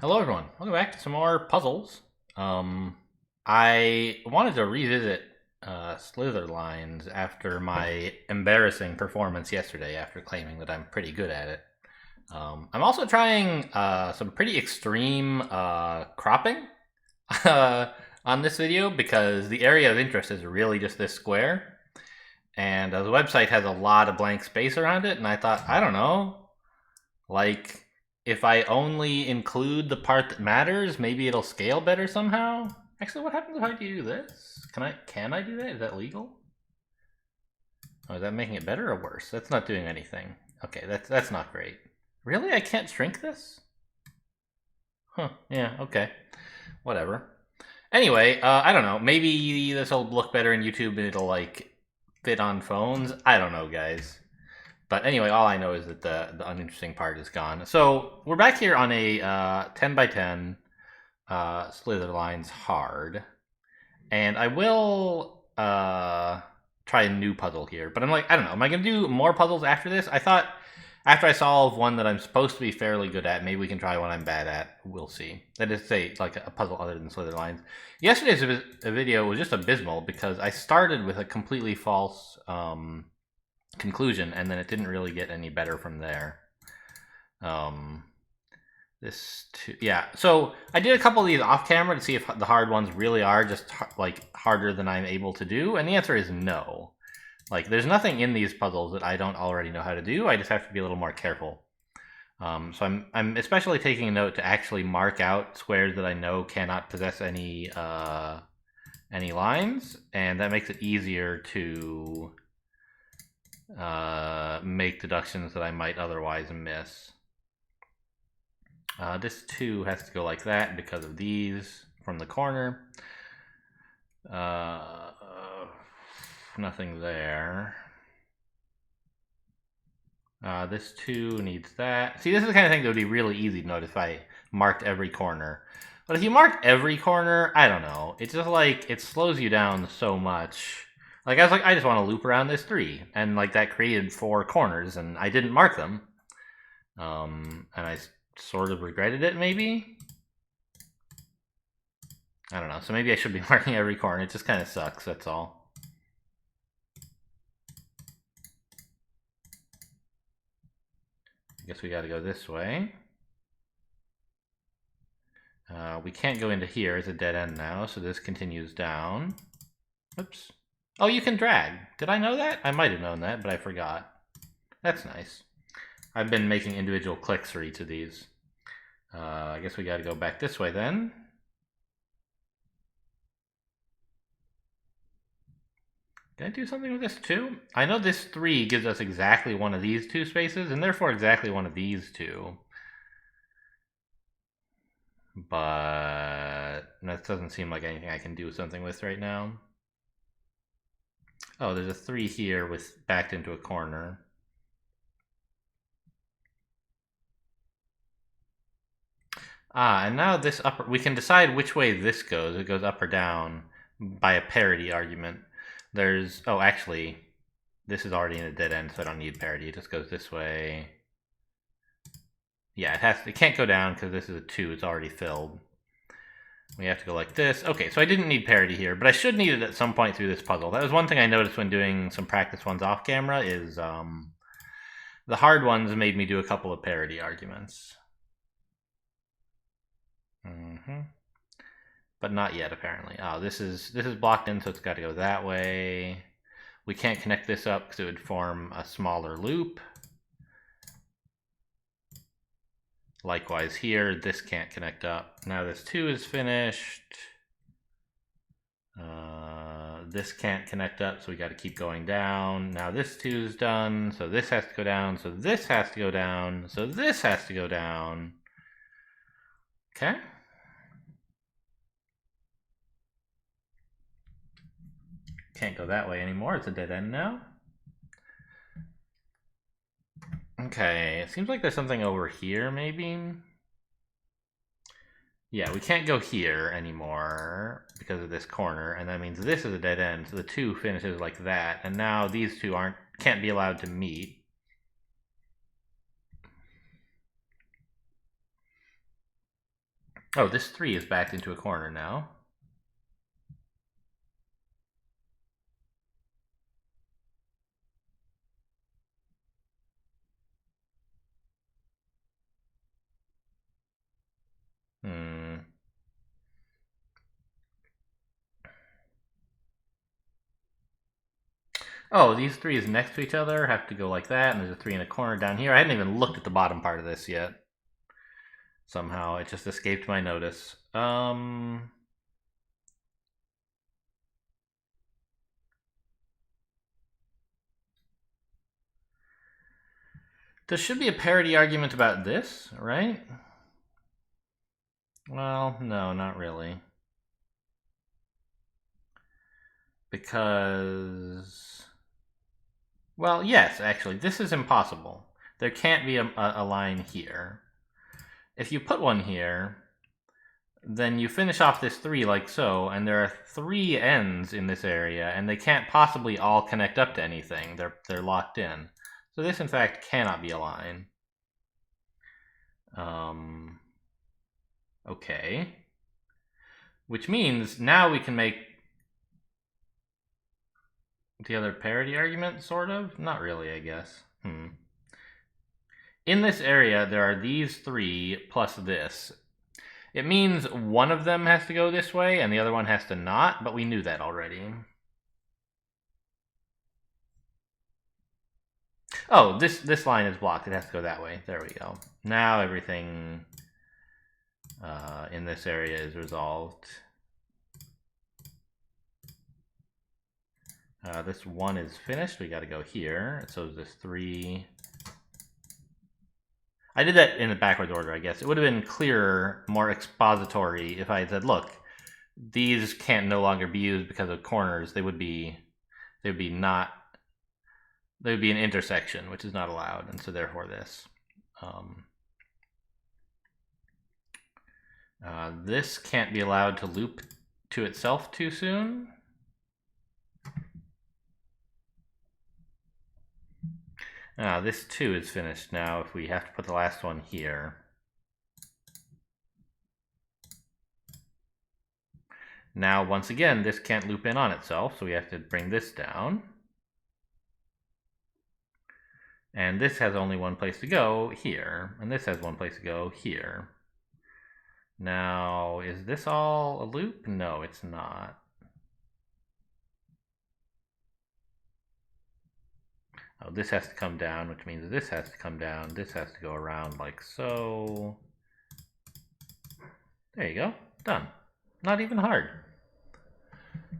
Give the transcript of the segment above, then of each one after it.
Hello everyone, welcome back to some more puzzles. I wanted to revisit Slitherlines after my embarrassing performance yesterday after claiming that I'm pretty good at it. I'm also trying some pretty extreme cropping on this video because the area of interest is really just this square. And the website has a lot of blank space around it, and I thought, I don't know, like if I only include the part that matters, maybe it'll scale better somehow. Actually, what happens if I do this? Can I do that? Is that legal? Oh, is that making it better or worse? That's not doing anything. Okay, that's not great. Really? I can't shrink this? Huh, yeah, okay. Whatever. Anyway, I don't know. Maybe this will look better in YouTube and it'll like fit on phones. I don't know, guys. But anyway, all I know is that the uninteresting part is gone. So we're back here on a 10 by 10 Slitherlines hard. And I will try a new puzzle here. But I'm like, I don't know. Am I going to do more puzzles after this? I thought after I solve one that I'm supposed to be fairly good at, maybe we can try one I'm bad at. We'll see. That is, say, like a puzzle other than Slitherlines. Yesterday's video was just abysmal because I started with a completely false conclusion, and then it didn't really get any better from there. Yeah, so I did a couple of these off camera to see if the hard ones really are just like harder than I'm able to do, and the answer is no. Like, there's nothing in these puzzles that I don't already know how to do. I just have to be a little more careful. So I'm especially taking a note to actually mark out squares that I know cannot possess any lines, and that makes it easier to make deductions that I might otherwise miss. This 2 has to go like that because of these from the corner. Nothing there. This 2 needs that. See, this is the kind of thing that would be really easy to note if I marked every corner. But if you mark every corner, I don't know. It's just like, it slows you down so much. Like, I was like, I just want to loop around this 3. And like, that created 4 corners, and I didn't mark them. And I sort of regretted it, maybe? I don't know. So maybe I should be marking every corner. It just kind of sucks, that's all. I guess we got to go this way. We can't go into here. It's a dead end now, so this continues down. Oops. Oh, you can drag. Did I know that? I might have known that, but I forgot. That's nice. I've been making individual clicks for each of these. I guess we got to go back this way then. Can I do something with this 2? I know this 3 gives us exactly one of these 2 spaces, and therefore exactly one of these 2. But that doesn't seem like anything I can do something with right now. Oh, there's a 3 here with backed into a corner. And now this upper, we can decide which way this goes. It goes up or down by a parity argument. There's, oh, actually, this is already in a dead end, so I don't need parity. It just goes this way. Yeah, it can't go down because this is a 2. It's already filled. We have to go like this. Okay, so I didn't need parity here, but I should need it at some point through this puzzle. That was one thing I noticed when doing some practice ones off camera is the hard ones made me do a couple of parity arguments. But not yet, apparently. Oh, this is blocked in, so it's got to go that way. We can't connect this up because it would form a smaller loop. Likewise here, this can't connect up. Now this 2 is finished. This can't connect up, so we got to keep going down. Now this 2 is done, so this has to go down, so this has to go down, so this has to go down. Okay. Can't go that way anymore, it's a dead end now. Okay, it seems like there's something over here, maybe? Yeah, we can't go here anymore because of this corner, and that means this is a dead end, so the 2 finishes like that, and now these 2 can't be allowed to meet. Oh, this 3 is backed into a corner now. Oh, these 3 is next to each other, have to go like that, and there's a 3 in a corner down here. I hadn't even looked at the bottom part of this yet. Somehow, it just escaped my notice. There should be a parity argument about this, right? Well, no, not really. Because... Well, yes, actually, this is impossible. There can't be a line here. If you put one here, then you finish off this 3 like so, and there are 3 ends in this area, and they can't possibly all connect up to anything. They're locked in. So this, in fact, cannot be a line. Okay. Which means now we can make the other parity argument, sort of? Not really, I guess. In this area, there are these 3 plus this. It means one of them has to go this way and the other one has to not, but we knew that already. Oh, this line is blocked. It has to go that way. There we go. Now everything in this area is resolved. This 1 is finished. We got to go here. So this 3. I did that in the backwards order, I guess. It would have been clearer, more expository if I had said, look, these can't no longer be used because of corners. They would be an intersection, which is not allowed, and so therefore this. This can't be allowed to loop to itself too soon. This 2 is finished now if we have to put the last one here. Now, once again, this can't loop in on itself, so we have to bring this down. And this has only one place to go, here. And this has one place to go, here. Now, is this all a loop? No, it's not. Oh, this has to come down, which means this has to come down. This has to go around like so. There you go. Done. Not even hard.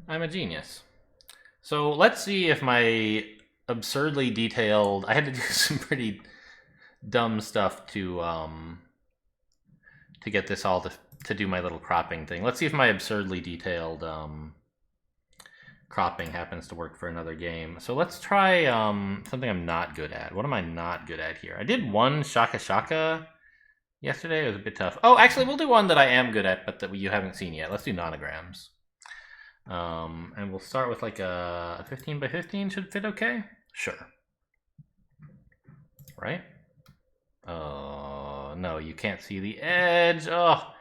I'm a genius. So let's see if my absurdly detailed... I had to do some pretty dumb stuff to get this all to do my little cropping thing. Let's see if my absurdly detailed cropping happens to work for another game. So let's try something I'm not good at. What am I not good at here? I did one Shaka Shaka yesterday. It was a bit tough. Oh, actually, we'll do one that I am good at, but that you haven't seen yet. Let's do nonograms. And we'll start with like a 15 by 15 should fit okay? Sure. Right? Oh, no, you can't see the edge. Oh,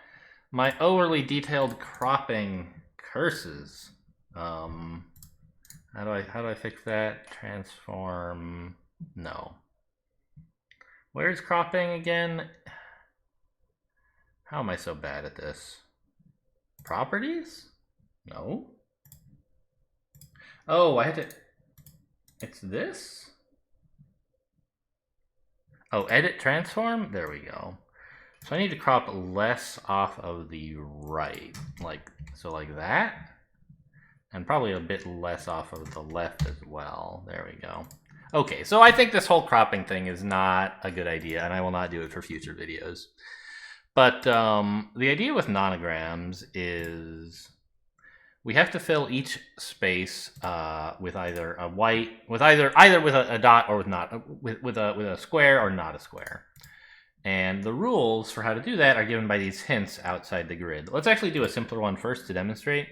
my overly detailed cropping curses. How do I fix that? Transform. No. Where's cropping again? How am I so bad at this? Properties? No. Oh, I had to... It's this? Oh, edit transform? There we go. So I need to crop less off of the right. Like that. And probably a bit less off of the left as well. There we go. Okay, so I think this whole cropping thing is not a good idea, and I will not do it for future videos. But the idea with nonograms is we have to fill each space with either a white, with either with a dot or with not, with a square or not a square. And the rules for how to do that are given by these hints outside the grid. Let's actually do a simpler one first to demonstrate.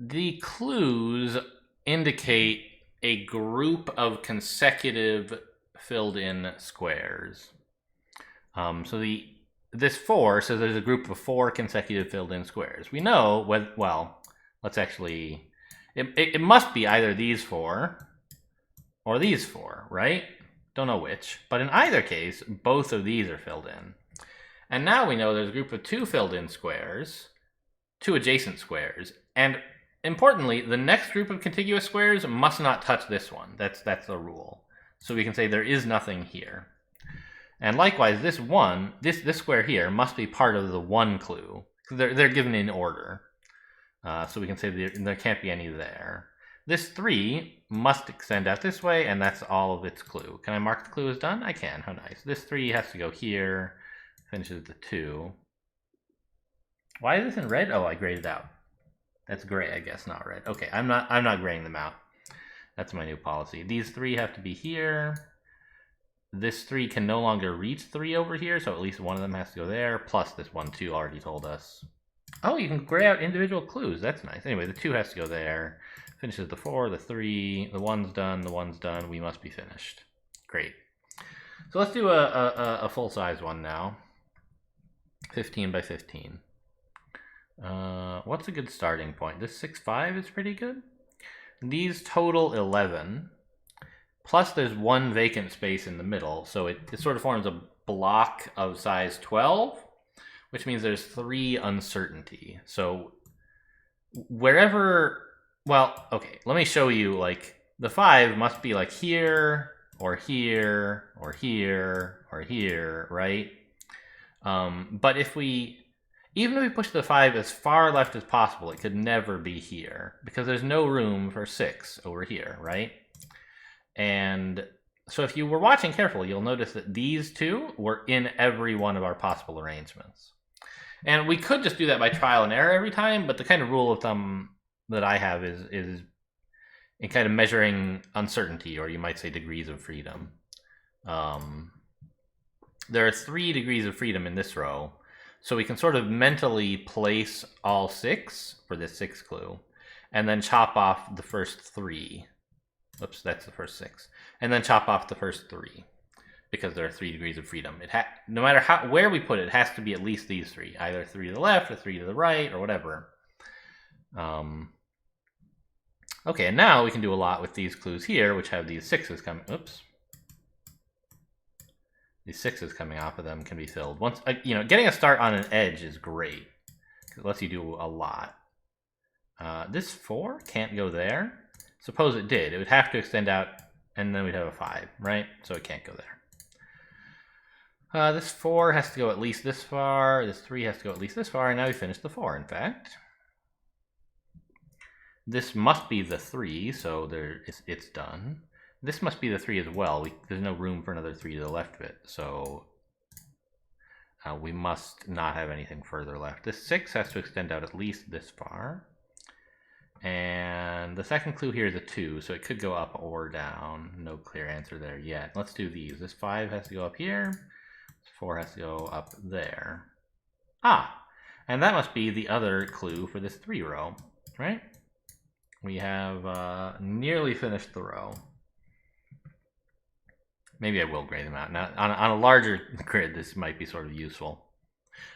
The clues indicate a group of consecutive filled in squares. So this 4 says there's a group of 4 consecutive filled-in squares. We know, well, let's actually... It must be either these 4 or these 4, right? Don't know which. But in either case, both of these are filled in. And now we know there's a group of 2 filled-in squares, 2 adjacent squares, and importantly, the next group of contiguous squares must not touch this one. That's the rule. So we can say there is nothing here. And likewise, this square here must be part of the 1 clue. They're given in order. So we can say there can't be any there. This 3 must extend out this way, and that's all of its clue. Can I mark the clue as done? I can. How nice. This 3 has to go here, finishes the 2. Why is this in red? Oh, I grayed it out. That's gray, I guess, not red. Okay, I'm not graying them out. That's my new policy. These 3 have to be here. This 3 can no longer reach 3 over here, so at least one of them has to go there, plus this 1, 2 already told us. Oh, you can gray out individual clues. That's nice. Anyway, the 2 has to go there. Finishes the 4, the 3, the 1's done, the 1's done. We must be finished. Great. So let's do a full-size one now. 15 by 15. What's a good starting point? This 6'5" is pretty good. These total 11. Plus there's 1 vacant space in the middle, so it sort of forms a block of size 12, which means there's 3 uncertainty. So wherever, well, okay, let me show you, like, the 5 must be like here, or here, or here, or here, right? But even if we push the 5 as far left as possible, it could never be here, because there's no room for 6 over here, right? And so if you were watching carefully, you'll notice that these 2 were in every one of our possible arrangements. And we could just do that by trial and error every time, but the kind of rule of thumb that I have is in kind of measuring uncertainty, or you might say degrees of freedom. There are 3 degrees of freedom in this row, so we can sort of mentally place all 6 for this 6 clue, and then chop off the first 3. Oops, that's the first 6. And then chop off the first 3, because there are 3 degrees of freedom. No matter where we put it, it has to be at least these 3, either 3 to the left or 3 to the right or whatever. Okay, and now we can do a lot with these clues here, which have these 6's coming. Oops. These 6's coming off of them can be filled. Once, getting a start on an edge is great, because it lets you do a lot. This 4 can't go there. Suppose it did. It would have to extend out, and then we'd have a 5, right? So it can't go there. This 4 has to go at least this far. This 3 has to go at least this far, and now we finished the 4, in fact. This must be the 3, so it's done. This must be the 3 as well. There's no room for another 3 to the left of it, so we must not have anything further left. This 6 has to extend out at least this far. And the second clue here is a 2, so it could go up or down. No clear answer there yet. Let's do these. This 5 has to go up here. This 4 has to go up there. Ah, and that must be the other clue for this 3 row, right? We have nearly finished the row. Maybe I will gray them out. Now, on a larger grid, this might be sort of useful.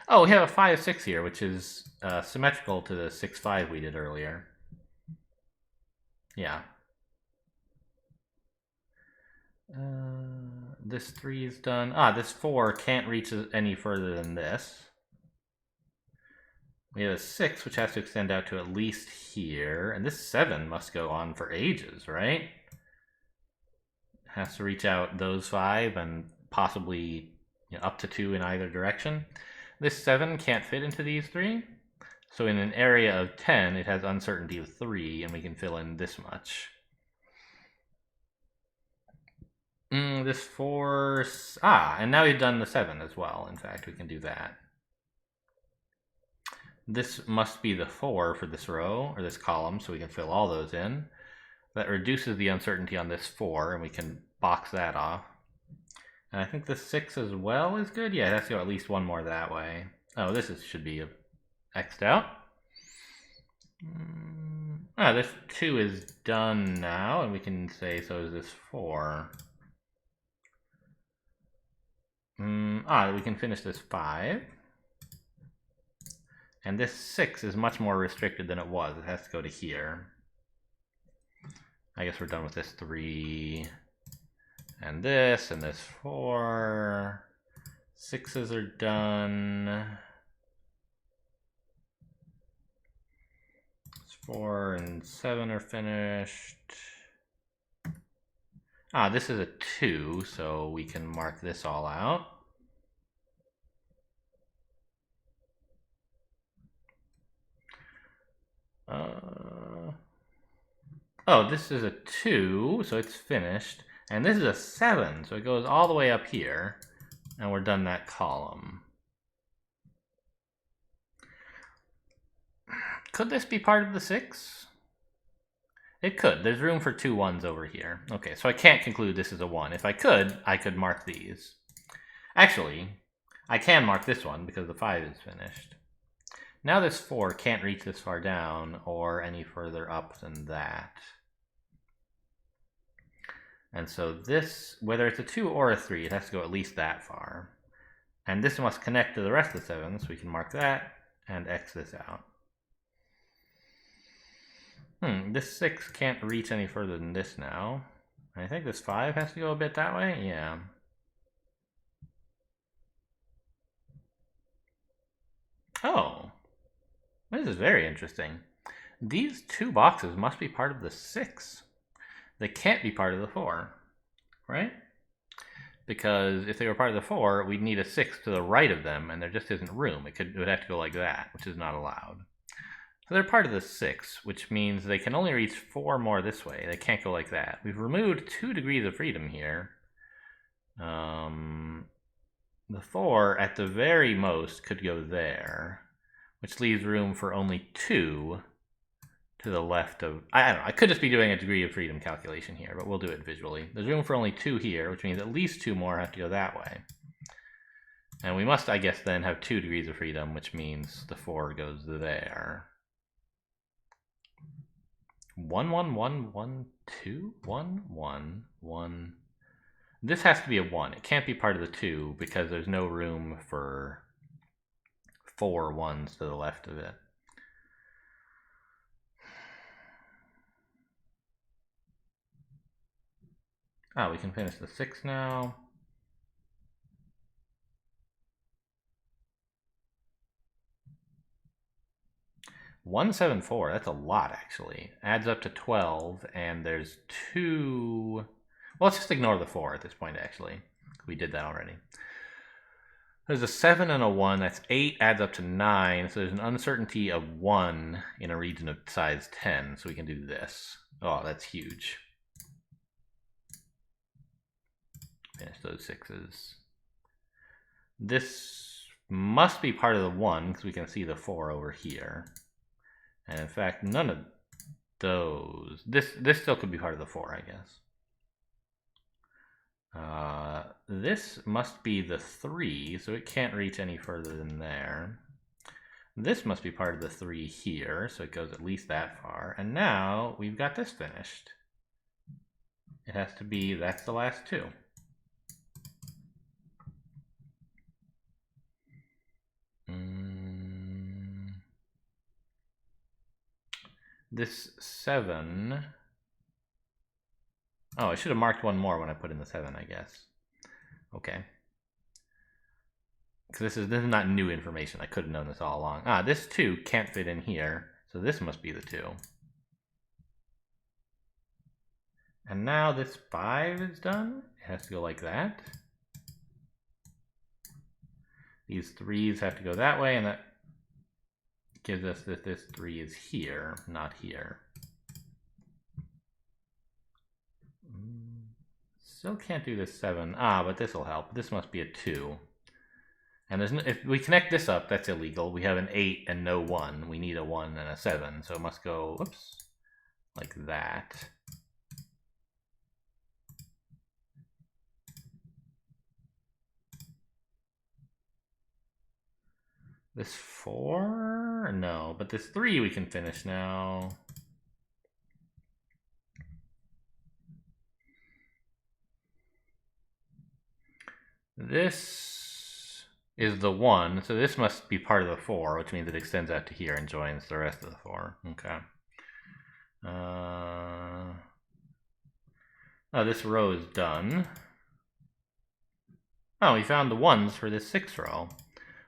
Oh, we have a 5-6 here, which is symmetrical to the 6-5 we did earlier. Yeah. This 3 is done. This 4 can't reach any further than this. We have a 6, which has to extend out to at least here. And this 7 must go on for ages, right? Has to reach out those 5 and possibly up to 2 in either direction. This 7 can't fit into these 3. So in an area of 10, it has uncertainty of 3, and we can fill in this much. This 4... and now we've done the 7 as well. In fact, we can do that. This must be the 4 for this row, or this column, so we can fill all those in. That reduces the uncertainty on this 4, and we can box that off. And I think the 6 as well is good. Yeah, it has to go at least 1 more that way. Oh, this should be X'd out. This 2 is done now, and we can say so is this 4. We can finish this 5. And this 6 is much more restricted than it was. It has to go to here. I guess we're done with this 3. And this 4. 6s are done. 4 and 7 are finished. This is a 2, so we can mark this all out. This is a 2, so it's finished. And this is a 7, so it goes all the way up here. And we're done that column. Could this be part of the 6? It could. There's room for 2 1s over here. Okay, so I can't conclude this is a 1. If I could mark these. Actually, I can mark this one because the 5 is finished. Now this 4 can't reach this far down or any further up than that. And so this, whether it's a 2 or a 3, it has to go at least that far. And this must connect to the rest of the 7, so we can mark that and X this out. This 6 can't reach any further than this now. I think this 5 has to go a bit that way? Yeah. Oh. This is very interesting. These 2 boxes must be part of the 6. They can't be part of the 4, right? Because if they were part of the 4, we'd need a 6 to the right of them, and there just isn't room. It would have to go like that, which is not allowed. So they're part of the 6, which means they can only reach 4 more this way. They can't go like that. We've removed 2 degrees of freedom here. The 4, at the very most, could go there, which leaves room for only 2 to the left of... I don't know. I could just be doing a degree of freedom calculation here, but we'll do it visually. There's room for only 2 here, which means at least 2 more have to go that way. And we must, I guess, then have 2 degrees of freedom, which means the 4 goes there. 1 1 1 1 2 1 1 1. This has to be a 1. It can't be part of the 2 because there's no room for 4 1s to the left of it. We can finish the 6 now. $174, that's a lot actually. Adds up to 12, and there's 2... Well, let's just ignore the 4 at this point actually. We did that already. There's a 7 and a 1, that's 8, adds up to 9, so there's an uncertainty of 1 in a region of size 10, so we can do this. Oh, that's huge. Finish those 6s. This must be part of the 1, because we can see the 4 over here. And in fact, none of those... This still could be part of the 4, I guess. This must be the 3, so it can't reach any further than there. This must be part of the 3 here, so it goes at least that far. And now we've got this finished. It has to be, that's the last 2. This 7... Oh, I should have marked 1 more when I put in the 7, I guess. Okay. Because this is not new information. I could have known this all along. This 2 can't fit in here, so this must be the 2. And now this 5 is done. It has to go like that. These 3s have to go that way, and that gives us that this 3 is here, not here. Still can't do this 7. But this will help. This must be a 2. And there's no, if we connect this up, that's illegal. We have an 8 and no 1. We need a 1 and a 7, so it must go, whoops, like that. This 4? No, but this 3 we can finish now. This is the 1, so this must be part of the 4, which means it extends out to here and joins the rest of the 4. Okay. Oh, this row is done. Oh, we found the 1s for this 6 row.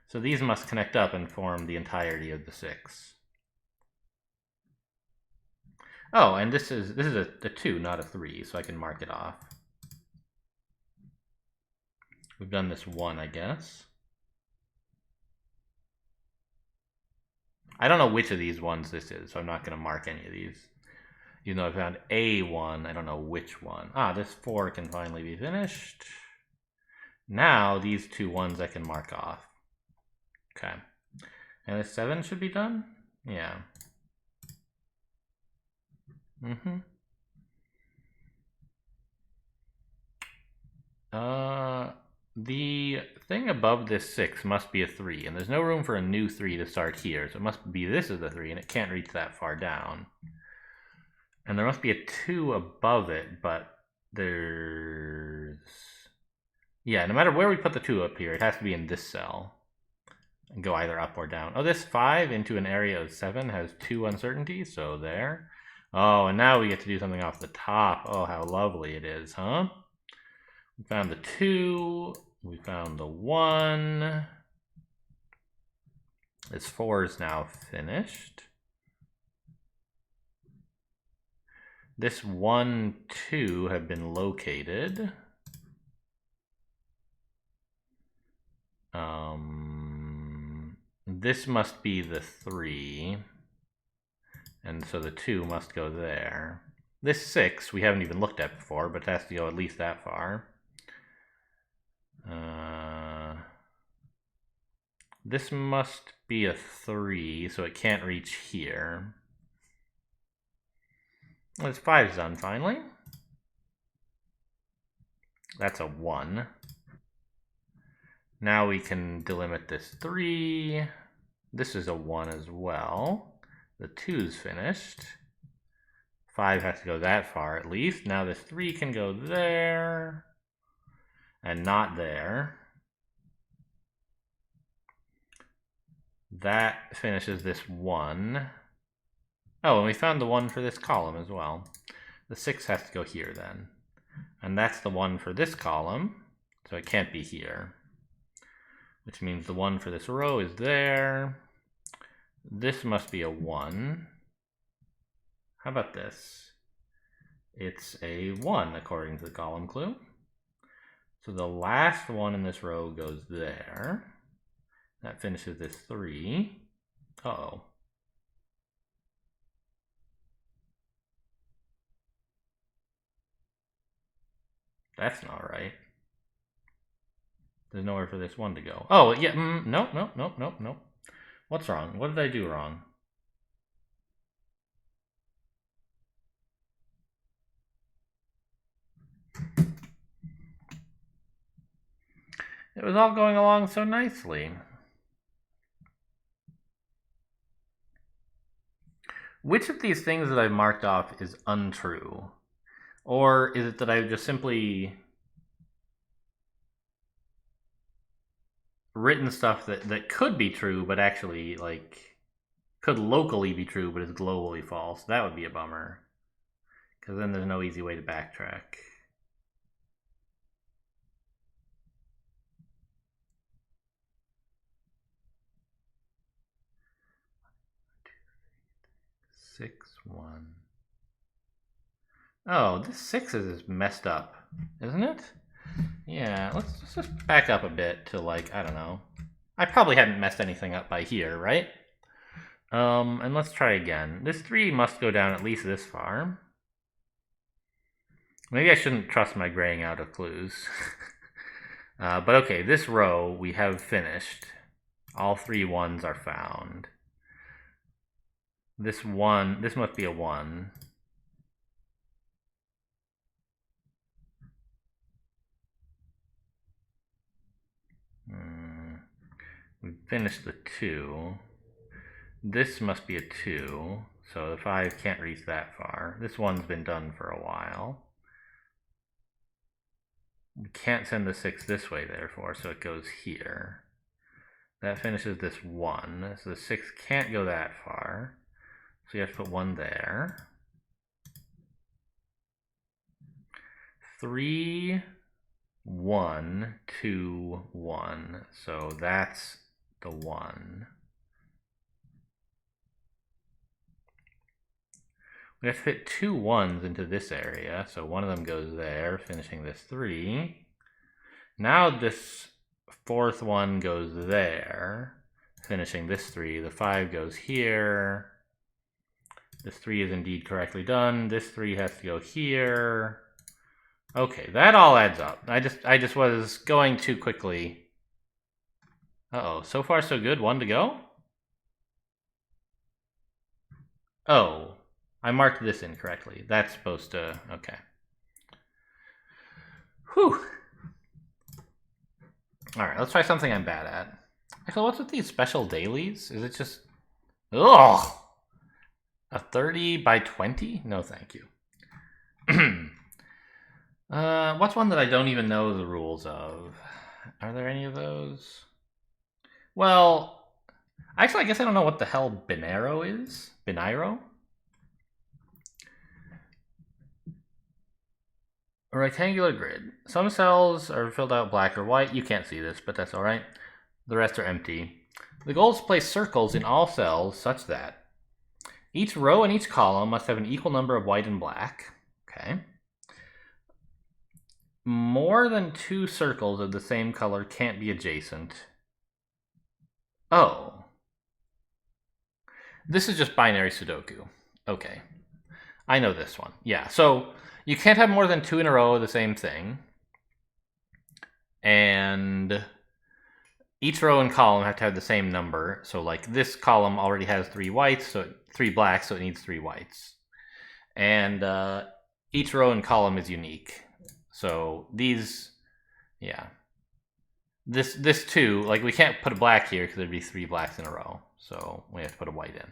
So these must connect up and form the entirety of the 6. Oh, and this is a 2, not a 3, so I can mark it off. We've done this 1, I guess. I don't know which of these ones this is, so I'm not going to mark any of these. Even though I found a 1, I don't know which one. Ah, this 4 can finally be finished. Now, these 2 1s I can mark off. Okay. And this 7 should be done? Yeah. The thing above this 6 must be a 3, and there's no room for a new 3 to start here, so it must be this is the 3, and it can't reach that far down. And there must be a 2 above it, but there's... Yeah, no matter where we put the 2 up here, it has to be in this cell. And go either up or down. Oh, this 5 into an area of 7 has 2 uncertainties, so there. Oh, and now we get to do something off the top. Oh, how lovely it is, huh? We found the 2. We found the 1. This 4 is now finished. This 1, 2 have been located. This must be the 3. And so the 2 must go there. This 6 we haven't even looked at before, but it has to go at least that far. This must be a 3, so it can't reach here. Well, this 5's done finally. That's a 1. Now we can delimit this 3. This is a 1 as well. The 2's finished. 5 has to go that far at least. Now this 3 can go there. And not there. That finishes this 1. Oh, and we found the 1 for this column as well. The 6 has to go here then. And that's the 1 for this column, so it can't be here. Which means the 1 for this row is there. This must be a 1. How about this? It's a 1 according to the column clue. So the last 1 in this row goes there. That finishes this 3. Uh-oh. That's not right. There's nowhere for this 1 to go. Oh, yeah, nope. What's wrong? What did I do wrong? It was all going along so nicely. Which of these things that I've marked off is untrue? Or is it that I've just simply written stuff that could be true, but actually, like, could locally be true, but is globally false? That would be a bummer. Because then there's no easy way to backtrack. Six, 1. Oh, this 6 is messed up, isn't it? Yeah, let's just back up a bit to, like, I don't know. I probably hadn't messed anything up by here, right? And let's try again. This 3 must go down at least this far. Maybe I shouldn't trust my graying out of clues. But okay, this row we have finished. All 3 1s are found. This 1, this must be a 1. We finished the 2. This must be a 2, so the 5 can't reach that far. This 1's been done for a while. We can't send the 6 this way, therefore, so it goes here. That finishes this 1, so the 6 can't go that far. So you have to put 1 there. 3, 1, 2, 1. So that's the 1. We have to fit 2 1s into this area, so one of them goes there, finishing this 3. Now this 4th one goes there, finishing this 3. The 5 goes here. This 3 is indeed correctly done. This 3 has to go here. Okay, that all adds up. I just was going too quickly. Uh-oh, so far so good. 1 to go? Oh, I marked this incorrectly. That's supposed to... okay. Whew. Alright, let's try something I'm bad at. Actually, what's with these special dailies? Is it just... ugh! A 30 by 20? No, thank you. What's one that I don't even know the rules of? Are there any of those? Well, actually, I guess I don't know what the hell Binero is. Biniro? A rectangular grid. Some cells are filled out black or white. You can't see this, but that's alright. The rest are empty. The goal is to place circles in all cells such that each row and each column must have an equal number of white and black. Okay. More than 2 circles of the same color can't be adjacent. Oh. This is just binary Sudoku. Okay. I know this one. Yeah, so you can't have more than 2 in a row of the same thing. And each row and column have to have the same number. So like this column already has 3 whites, so 3 blacks, so it needs 3 whites. And each row and column is unique. So these, yeah. This too, like we can't put a black here because there'd be 3 blacks in a row. So we have to put a white in.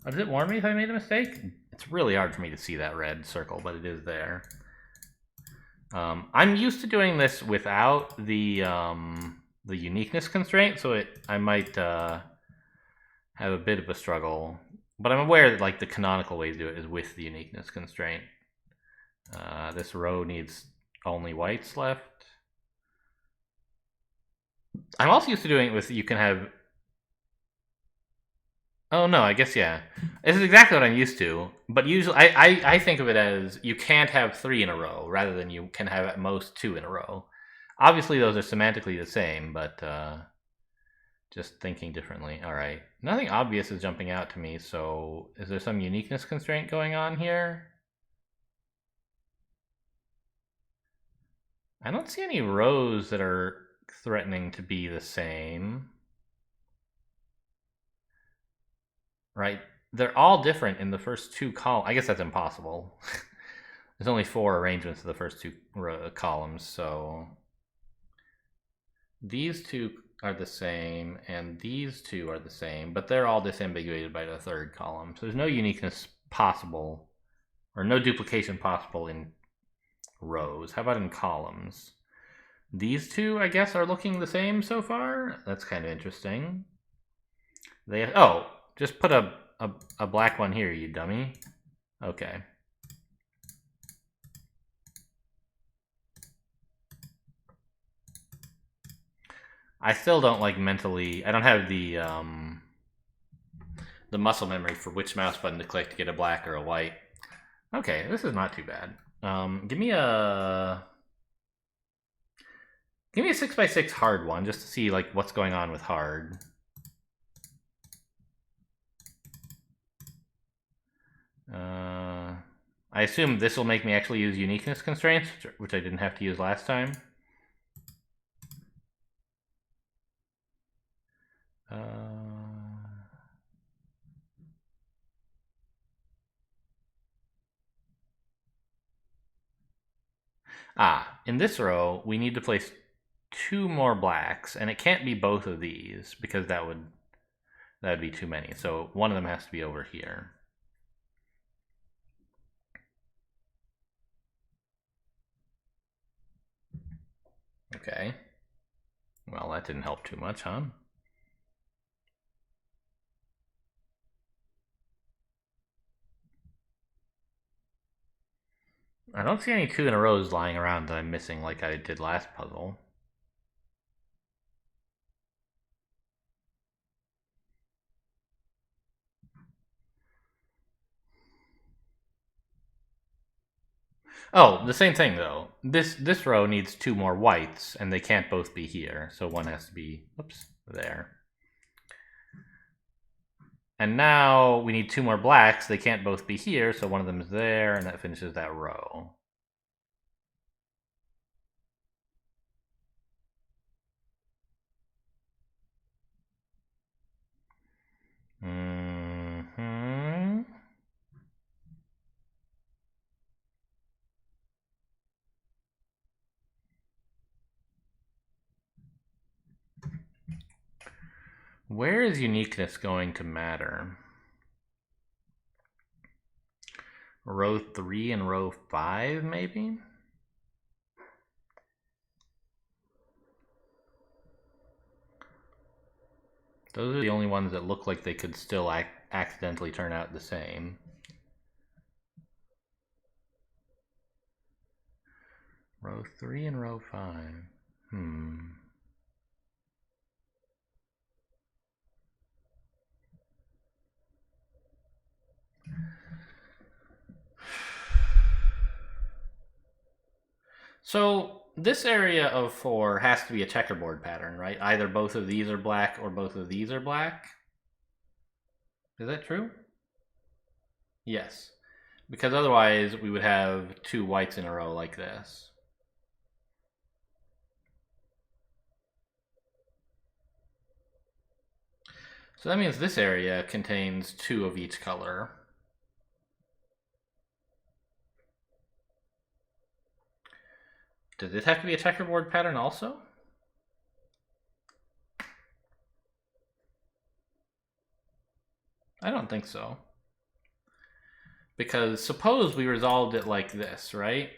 Oh, does it warn me if I made a mistake? It's really hard for me to see that red circle, but it is there. I'm used to doing this without the uniqueness constraint, so I might have a bit of a struggle. But I'm aware that like the canonical way to do it is with the uniqueness constraint. This row needs only whites left. I'm also used to doing it with, you can have... oh no, I guess, yeah. This is exactly what I'm used to, but usually, I think of it as you can't have 3 in a row, rather than you can have at most 2 in a row. Obviously, those are semantically the same, but just thinking differently. Alright, nothing obvious is jumping out to me, so is there some uniqueness constraint going on here? I don't see any rows that are threatening to be the same. Right? They're all different in the first 2 columns. I guess that's impossible. There's only 4 arrangements of the first 2 columns, so... these 2 are the same, and these 2 are the same, but they're all disambiguated by the 3rd column. So there's no uniqueness possible, or no duplication possible in rows. How about in columns? These 2, I guess, are looking the same so far. That's kind of interesting. They... oh! Just put a black one here, you dummy. Okay. I still don't like mentally... I don't have the muscle memory for which mouse button to click to get a black or a white. Okay, this is not too bad. Give me a 6x6 hard one, just to see like what's going on with hard. I assume this will make me actually use uniqueness constraints, which I didn't have to use last time. In this row, we need to place 2 more blacks, and it can't be both of these, because that would be too many. So one of them has to be over here. Okay. Well, that didn't help too much, huh? I don't see any 2 in a rows lying around that I'm missing like I did last puzzle. Oh, the same thing though. This row needs 2 more whites, and they can't both be here, so one has to be, oops, there. And now we need 2 more blacks. They can't both be here, so one of them is there, and that finishes that row. Mm-hmm. Where is uniqueness going to matter? Row 3 and row 5, maybe? Those are the only ones that look like they could still accidentally turn out the same. Row 3 and row 5. So this area of 4 has to be a checkerboard pattern, right? Either both of these are black or both of these are black. Is that true? Yes. Because otherwise we would have 2 whites in a row like this. So that means this area contains 2 of each color. Does it have to be a checkerboard pattern also? I don't think so. Because suppose we resolved it like this, right?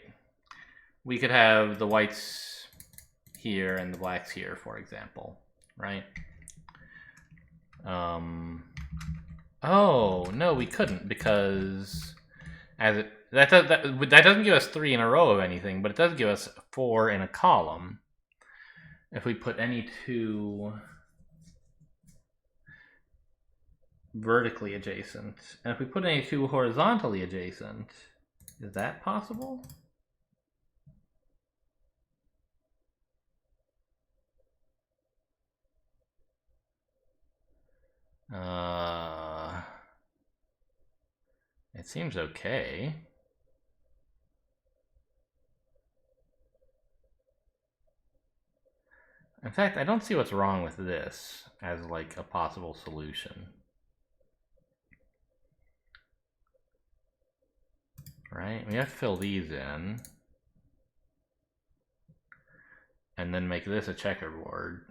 We could have the whites here and the blacks here, for example, right? Oh, no, we couldn't, because that doesn't give us 3 in a row of anything, but it does give us 4 in a column. If we put any 2 vertically adjacent, and if we put any 2 horizontally adjacent, is that possible? It seems okay. In fact, I don't see what's wrong with this as like a possible solution. Right? We have to fill these in. And then make this a checkerboard.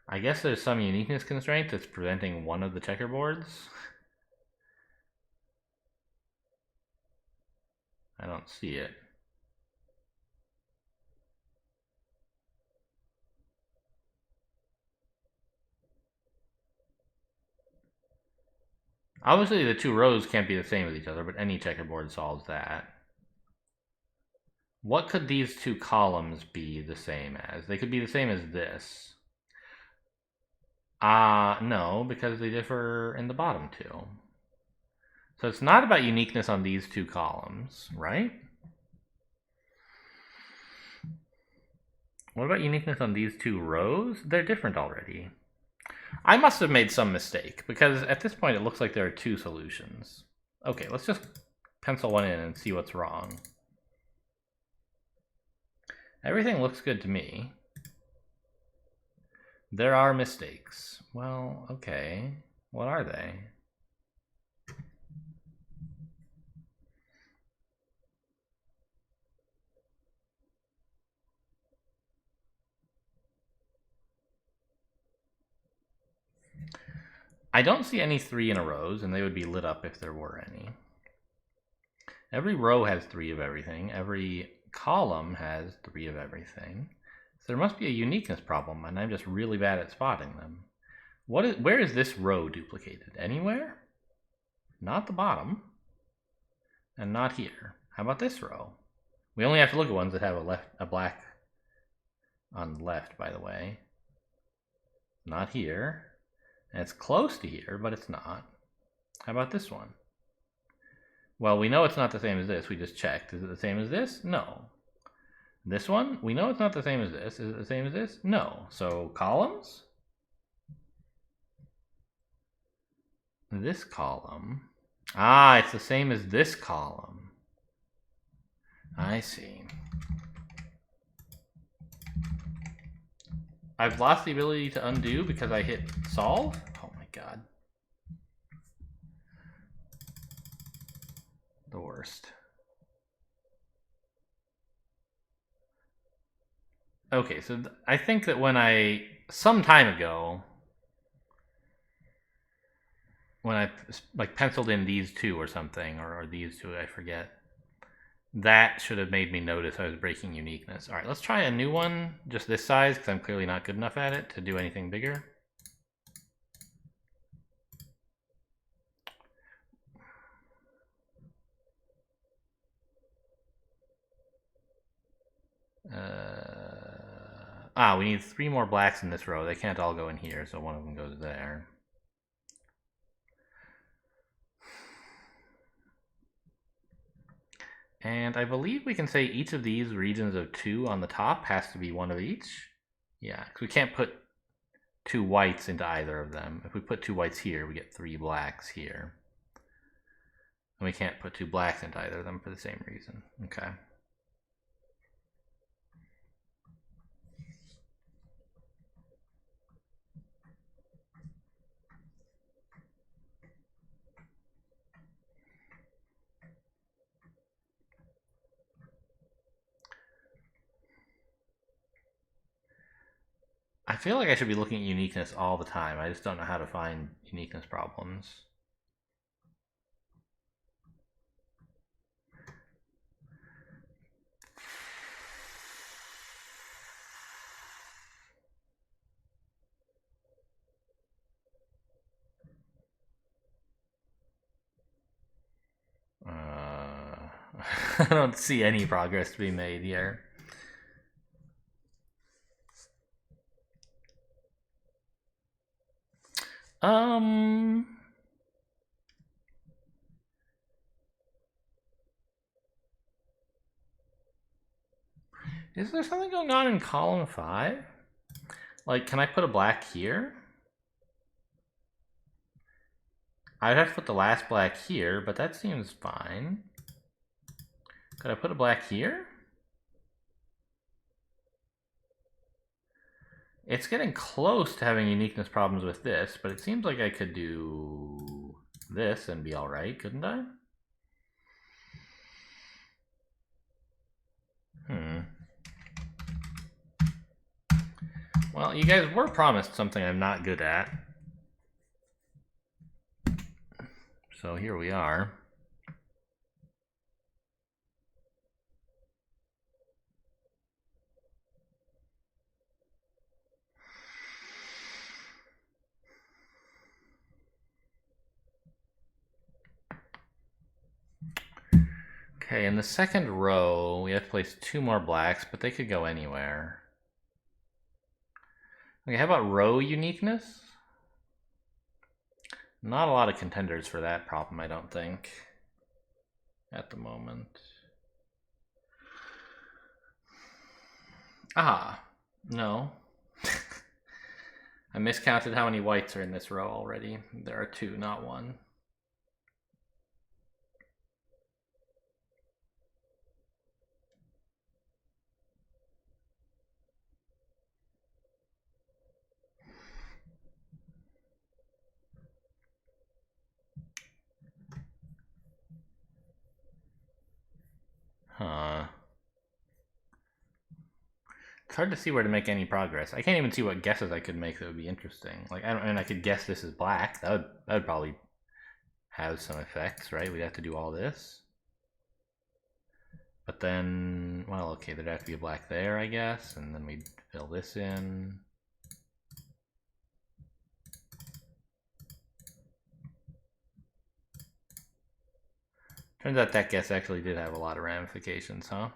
I guess there's some uniqueness constraint that's preventing one of the checkerboards. I don't see it. Obviously the 2 rows can't be the same as each other, but any checkerboard solves that. What could these 2 columns be the same as? They could be the same as this. No, because they differ in the bottom 2. So it's not about uniqueness on these 2 columns, right? What about uniqueness on these 2 rows? They're different already. I must have made some mistake, because at this point it looks like there are 2 solutions. Okay, let's just pencil one in and see what's wrong. Everything looks good to me. There are mistakes. Well, okay. What are they? I don't see any 3 in a rows, and they would be lit up if there were any. Every row has 3 of everything. Every column has 3 of everything. So there must be a uniqueness problem, and I'm just really bad at spotting them. Where is this row duplicated? Anywhere? Not the bottom. And not here. How about this row? We only have to look at ones that have a black on the left, by the way. Not here. And it's close to here, but it's not. How about this one? Well, we know it's not the same as this. We just checked. Is it the same as this? No. This one? We know it's not the same as this. Is it the same as this? No. So columns? This column. Ah, it's the same as this column. I see. I've lost the ability to undo because I hit solve? Oh my god. The worst. Okay, so I think that some time ago, when I like penciled in these two or something, or these two, I forget, that should have made me notice I was breaking uniqueness. All right, let's try a new one, just this size, because I'm clearly not good enough at it to do anything bigger. We need 3 more blacks in this row. They can't all go in here, so one of them goes there. And I believe we can say each of these regions of 2 on the top has to be one of each. Yeah, because we can't put 2 whites into either of them. If we put 2 whites here, we get 3 blacks here. And we can't put 2 blacks into either of them for the same reason. Okay. I feel like I should be looking at uniqueness all the time. I just don't know how to find uniqueness problems. I don't see any progress to be made here. Is there something going on in column 5? Like, can I put a black here? I'd have to put the last black here, but that seems fine. Could I put a black here? It's getting close to having uniqueness problems with this, but it seems like I could do this and be alright, couldn't I? Well, you guys were promised something I'm not good at. So here we are. Okay, in the second row, we have to place 2 more blacks, but they could go anywhere. Okay, how about row uniqueness? Not a lot of contenders for that problem, I don't think, at the moment. Ah, no. I miscounted how many whites are in this row already. There are 2, not 1. Huh. It's hard to see where to make any progress. I can't even see what guesses I could make that would be interesting. Like, I could guess this is black. That would probably have some effects, right? We'd have to do all this. But then, well, okay, there'd have to be a black there, I guess, and then we'd fill this in. Turns out that guess actually did have a lot of ramifications, huh?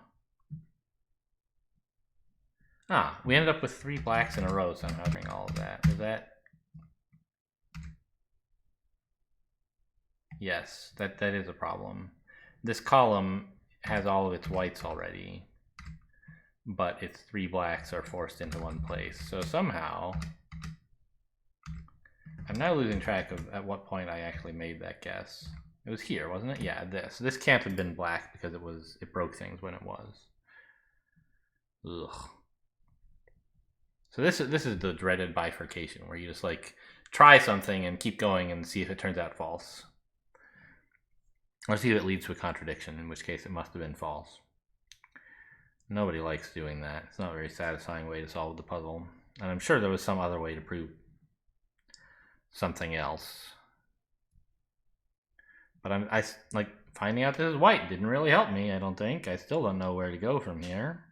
Ah, we ended up with 3 blacks in a row somehow during all of that. Was that? Yes, that is a problem. This column has all of its whites already, but its 3 blacks are forced into one place. So somehow, I'm now losing track of at what point I actually made that guess. It was here, wasn't it? Yeah, this. This can't have been black because it broke things when it was. Ugh. So this is the dreaded bifurcation where you just like try something and keep going and see if it turns out false. Or see if it leads to a contradiction, in which case it must have been false. Nobody likes doing that. It's not a very satisfying way to solve the puzzle. And I'm sure there was some other way to prove something else. But I like finding out this is white didn't really help me, I don't think. I still don't know where to go from here.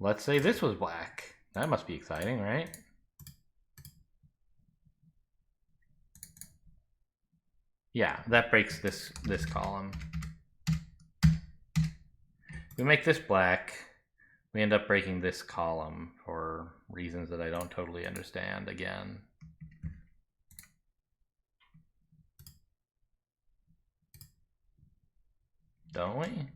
Let's say this was black. That must be exciting, right? Yeah, that breaks this column. We make this black, we end up breaking this column for reasons that I don't totally understand again. Don't we?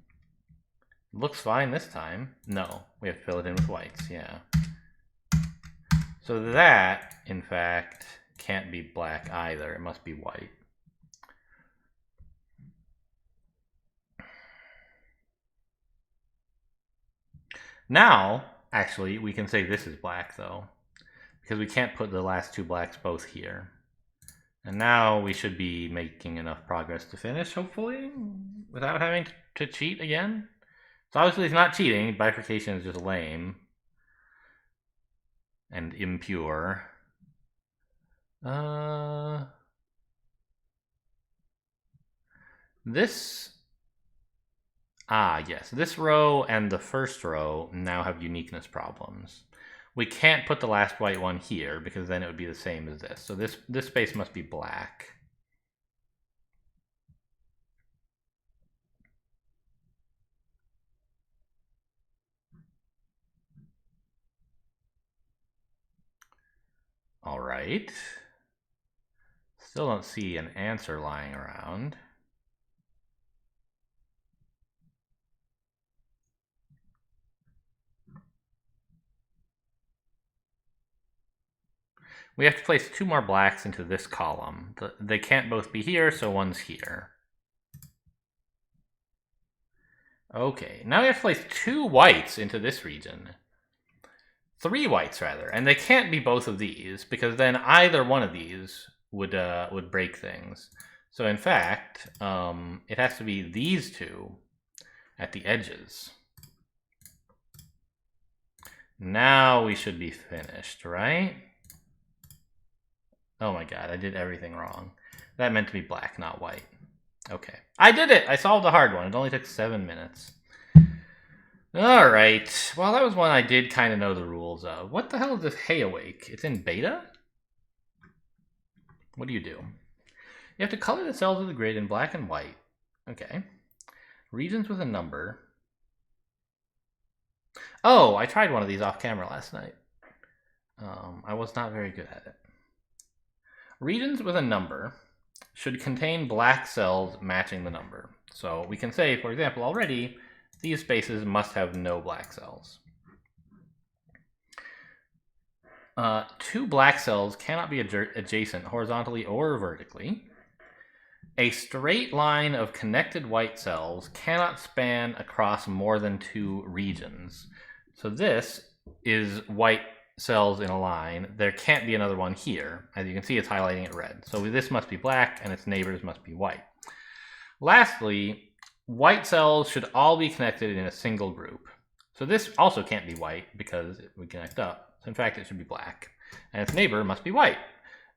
Looks fine this time. No, we have to fill it in with whites, yeah. So that, in fact, can't be black either. It must be white. Now, actually, we can say this is black, though, because we can't put the last 2 blacks both here. And now we should be making enough progress to finish, hopefully, without having to cheat again. So obviously it's not cheating. Bifurcation is just lame and impure. This... yes, this row and the first row now have uniqueness problems. We can't put the last white one here because then it would be the same as this. So this space must be black. All right. Still don't see an answer lying around. We have to place 2 more blacks into this column. They can't both be here, so one's here. Okay, now we have to place 2 whites into this region. 3 whites, rather, and they can't be both of these, because then either one of these would break things. So in fact, it has to be these 2 at the edges. Now we should be finished, right? Oh my god, I did everything wrong. That meant to be black, not white. Okay. I did it! I solved the hard one. It only took 7 minutes. Alright. Well, that was one I did kind of know the rules of. What the hell is this Hey Awake? It's in beta? What do? You have to color the cells of the grid in black and white. Okay. Regions with a number. Oh, I tried one of these off camera last night. I was not very good at it. Regions with a number should contain black cells matching the number. So we can say, for example, already, these spaces must have no black cells. 2 black cells cannot be adjacent horizontally or vertically. A straight line of connected white cells cannot span across more than 2 regions. So this is white cells in a line. There can't be another one here. As you can see, it's highlighting it red. So this must be black and its neighbors must be white. Lastly, white cells should all be connected in a single group. So this also can't be white because it would connect up. So in fact, it should be black. And its neighbor must be white.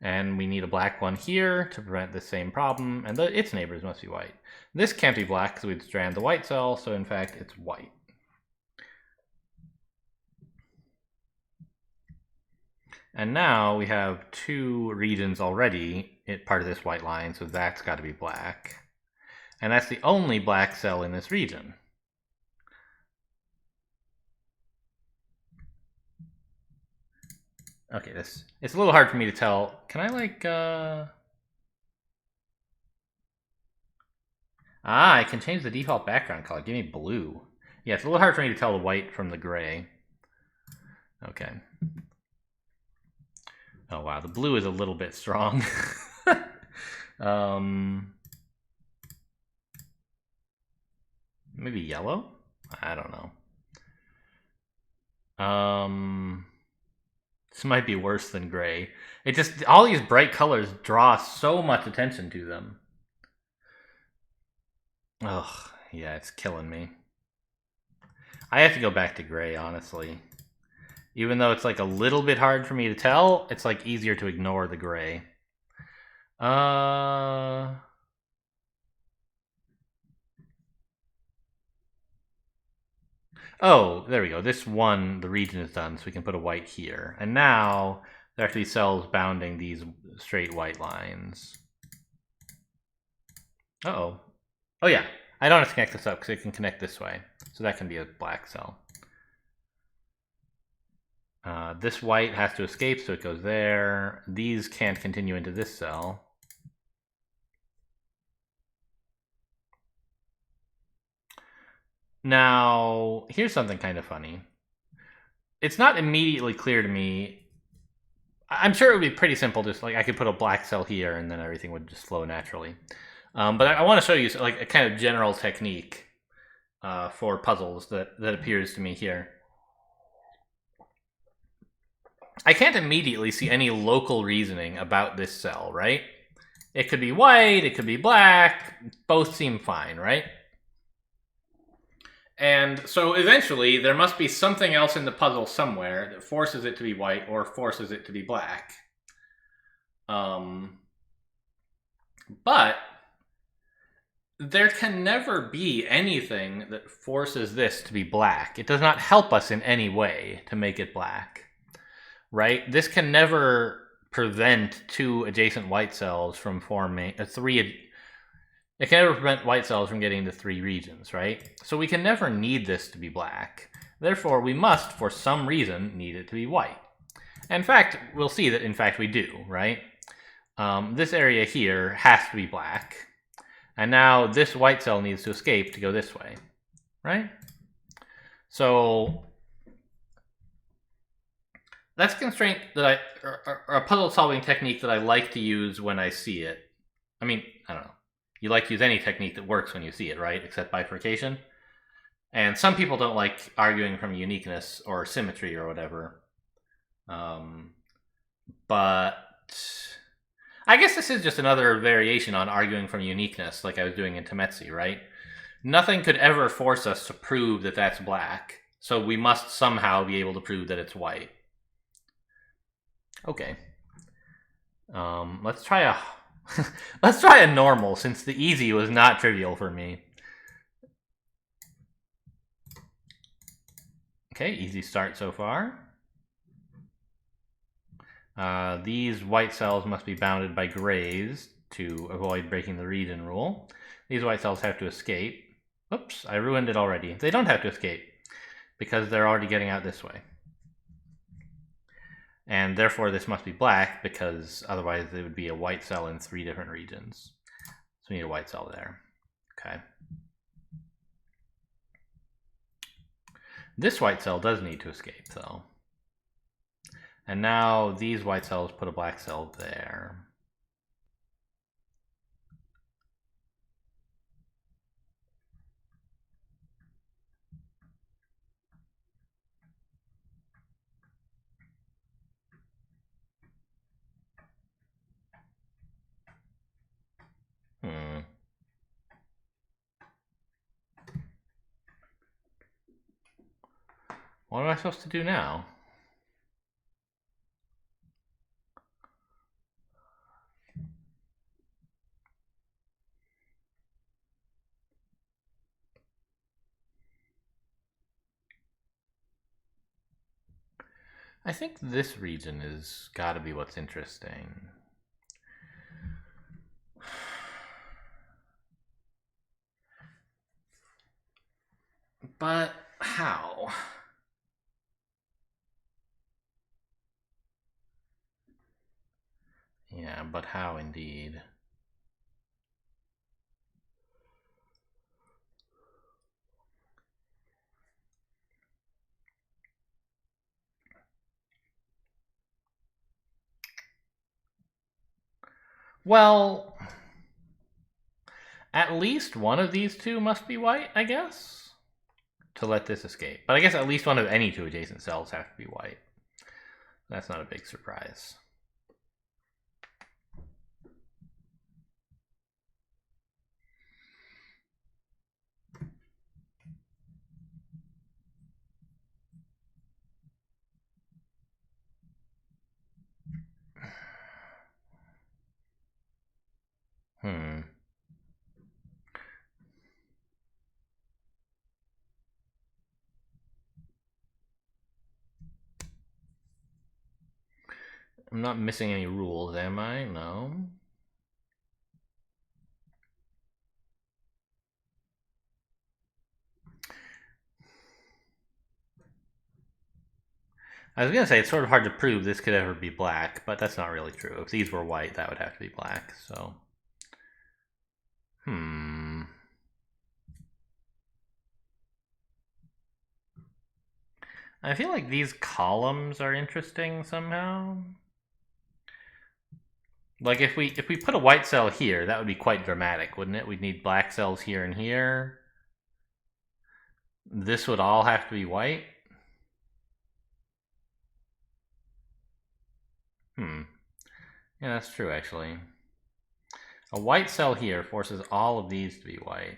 And we need a black one here to prevent the same problem, and its neighbors must be white. This can't be black because we'd strand the white cell, so in fact it's white. And now we have 2 regions already part of this white line, so that's got to be black. And that's the only black cell in this region. Okay, it's a little hard for me to tell. Can I like I can change the default background color. Give me blue. Yeah, it's a little hard for me to tell the white from the gray. Okay. Oh wow, the blue is a little bit strong. Maybe yellow? I don't know. This might be worse than gray. It just, all these bright colors draw so much attention to them. Ugh, yeah, it's killing me. I have to go back to gray, honestly. Even though it's like a little bit hard for me to tell, it's like easier to ignore the gray. Oh, there we go. This one, the region is done, so we can put a white here. And now there are actually cells bounding these straight white lines. Uh-oh. Oh yeah, I don't have to connect this up because it can connect this way. So that can be a black cell. This white has to escape, so it goes there. These can't continue into this cell. Now, here's something kind of funny. It's not immediately clear to me. I'm sure it would be pretty simple. Just like I could put a black cell here, and then everything would just flow naturally. But I want to show you like a kind of general technique for puzzles that appears to me here. I can't immediately see any local reasoning about this cell, right? It could be white, it could be black, both seem fine, right? And so eventually there must be something else in the puzzle somewhere that forces it to be white or forces it to be black. But there can never be anything that forces this to be black. It does not help us in any way to make it black, right? This can never prevent 2 adjacent white cells from forming it can never prevent white cells from getting to 3 regions, right? So we can never need this to be black. Therefore, we must, for some reason, need it to be white. In fact, we'll see that in fact we do, right? This area here has to be black. And now this white cell needs to escape to go this way, right? So that's a constraint that or a puzzle solving technique that I like to use when I see it. I mean, I don't know. You like to use any technique that works when you see it, right? Except bifurcation. And some people don't like arguing from uniqueness or symmetry or whatever. But I guess this is just another variation on arguing from uniqueness, like I was doing in Temetsi, right? Nothing could ever force us to prove that that's black, so we must somehow be able to prove that it's white. Okay. Let's try a let's try a normal, since the easy was not trivial for me. Okay, easy start so far. These white cells must be bounded by grays to avoid breaking the region rule. These white cells have to escape. Oops, I ruined it already. They don't have to escape because they're already getting out this way. And therefore this must be black because otherwise it would be a white cell in 3 different regions. So we need a white cell there. Okay. This white cell does need to escape though. And now these white cells put a black cell there. What am I supposed to do now? I think this region is gotta be what's interesting. But how? Yeah, but how indeed? Well, at least one of these two must be white, I guess, to let this escape. But I guess at least one of any two adjacent cells have to be white. That's not a big surprise. Hmm. I'm not missing any rules, am I? No. I was gonna say it's sort of hard to prove this could ever be black, but that's not really true. If these were white, that would have to be black, so. I feel like these columns are interesting somehow. Like if we put a white cell here, that would be quite dramatic, wouldn't it? We'd need black cells here and here. This would all have to be white. Yeah, that's true actually. A white cell here forces all of these to be white.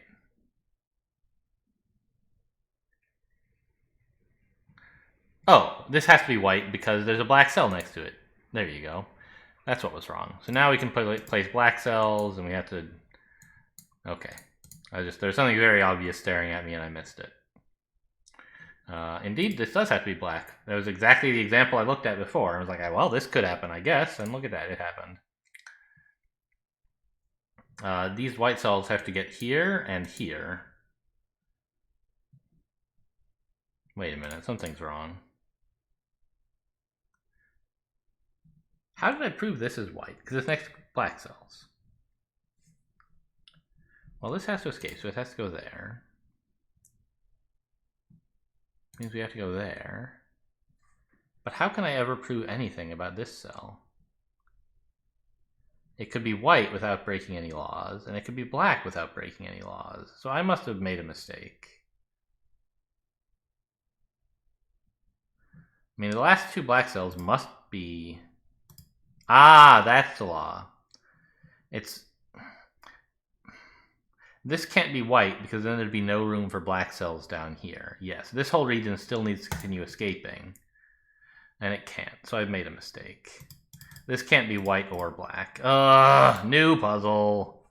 Oh, this has to be white because there's a black cell next to it. There you go. That's what was wrong. So now we can place black cells, and we have to... Okay. There's something very obvious staring at me, and I missed it. Indeed, this does have to be black. That was exactly the example I looked at before. I was like, well, this could happen, I guess. And look at that, it happened. These white cells have to get here and here. Wait a minute, something's wrong. How did I prove this is white? Because it's next to black cells. Well, this has to escape, so it has to go there. Means we have to go there. But how can I ever prove anything about this cell? It could be white without breaking any laws, and it could be black without breaking any laws. So I must have made a mistake. I mean, the last two black cells must be... Ah, that's the law. This can't be white because then there'd be no room for black cells down here. Yes, this whole region still needs to continue escaping. And it can't, so I've made a mistake. This can't be white or black. New puzzle.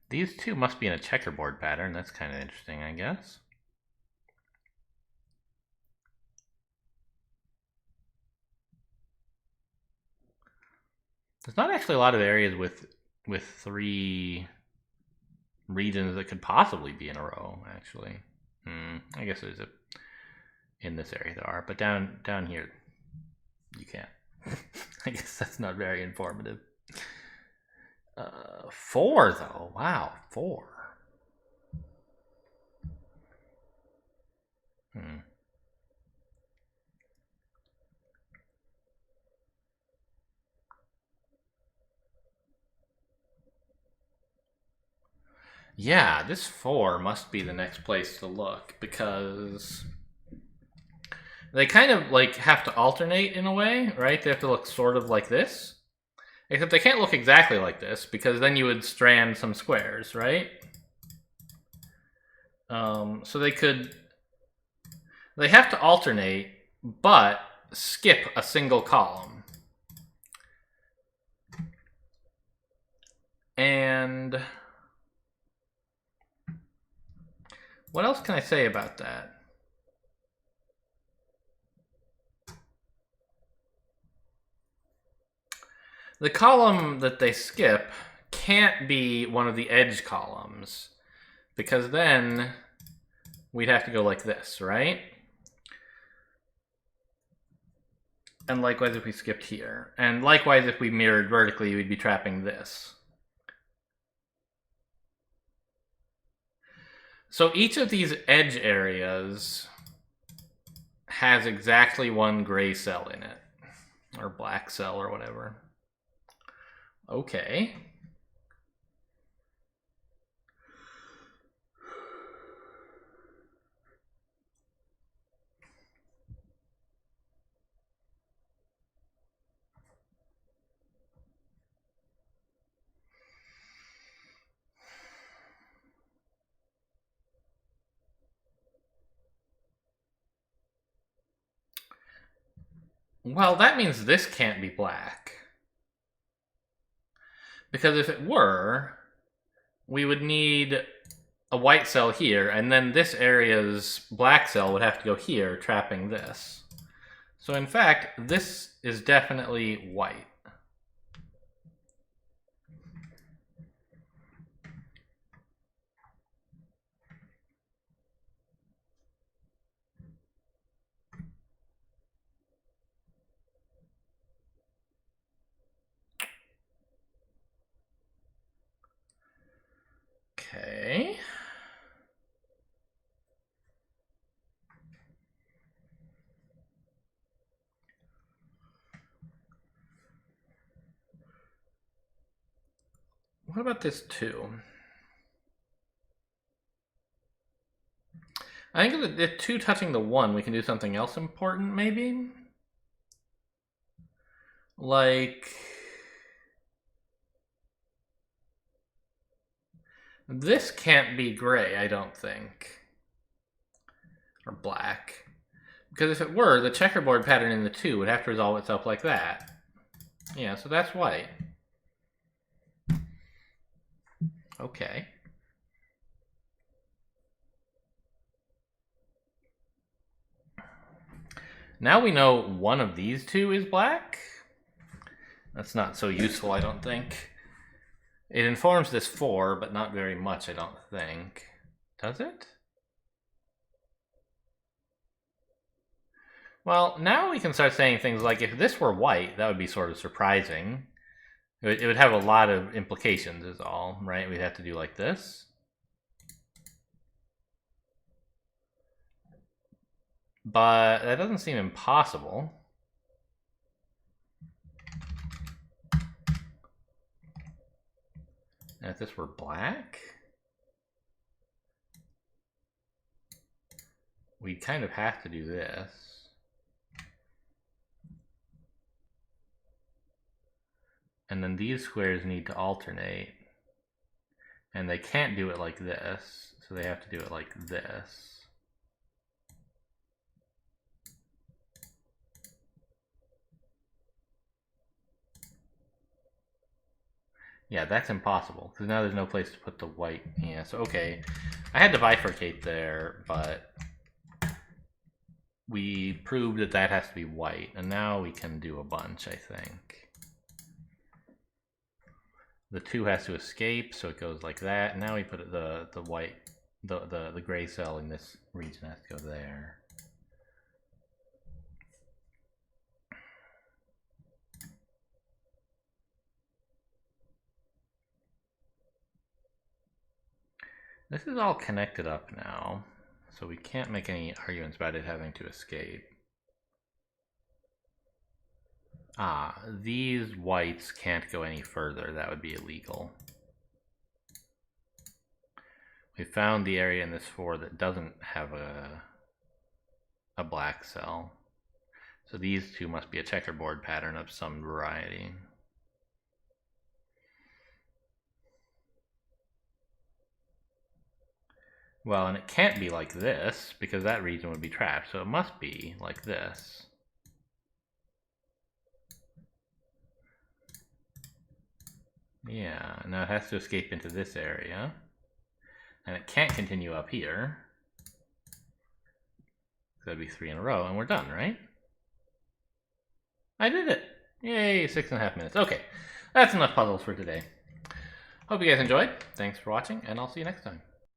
These two must be in a checkerboard pattern. That's kind of interesting, I guess. There's not actually a lot of areas with three regions that could possibly be in a row, actually. I guess there's in this area there are, but down here you can't. I guess that's not very informative. 4 though. Wow, 4. Yeah, this 4 must be the next place to look because they kind of like have to alternate in a way, right? They have to look sort of like this. Except they can't look exactly like this because then you would strand some squares, right? So they have to alternate, but skip a single column. And What else can I say about that? The column that they skip can't be one of the edge columns, because then we'd have to go like this, right? And likewise if we skipped here. And likewise if we mirrored vertically, we'd be trapping this. So each of these edge areas has exactly one gray cell in it, or black cell, or whatever. Okay. Well, that means this can't be black. Because if it were, we would need a white cell here, and then this area's black cell would have to go here, trapping this. So in fact, this is definitely white. Okay. What about this 2? I think if 2 touching the 1, we can do something else important, maybe? Like... this can't be gray, I don't think. Or black. Because if it were, the checkerboard pattern in the 2 would have to resolve itself like that. Yeah, so that's white. Okay. Now we know one of these 2 is black. That's not so useful, I don't think. It informs this 4, but not very much, I don't think. Does it? Well, now we can start saying things like, if this were white, that would be sort of surprising. It would have a lot of implications is all, right? We'd have to do like this. But that doesn't seem impossible. And if this were black, we'd kind of have to do this. And then these squares need to alternate. And they can't do it like this, so they have to do it like this. Yeah, that's impossible, because now there's no place to put the white. Yeah, so okay. I had to bifurcate there, but we proved that that has to be white, and now we can do a bunch, I think. The 2 has to escape, so it goes like that. Now we put the white, the gray cell in this region has to go there. This is all connected up now, so we can't make any arguments about it having to escape. Ah, these whites can't go any further. That would be illegal. We found the area in this 4 that doesn't have a black cell. So these 2 must be a checkerboard pattern of some variety. Well, and it can't be like this, because that region would be trapped, so it must be like this. Yeah, now it has to escape into this area. And it can't continue up here. That'd be 3 in a row, and we're done, right? I did it! Yay, 6.5 minutes. Okay, that's enough puzzles for today. Hope you guys enjoyed. Thanks for watching, and I'll see you next time.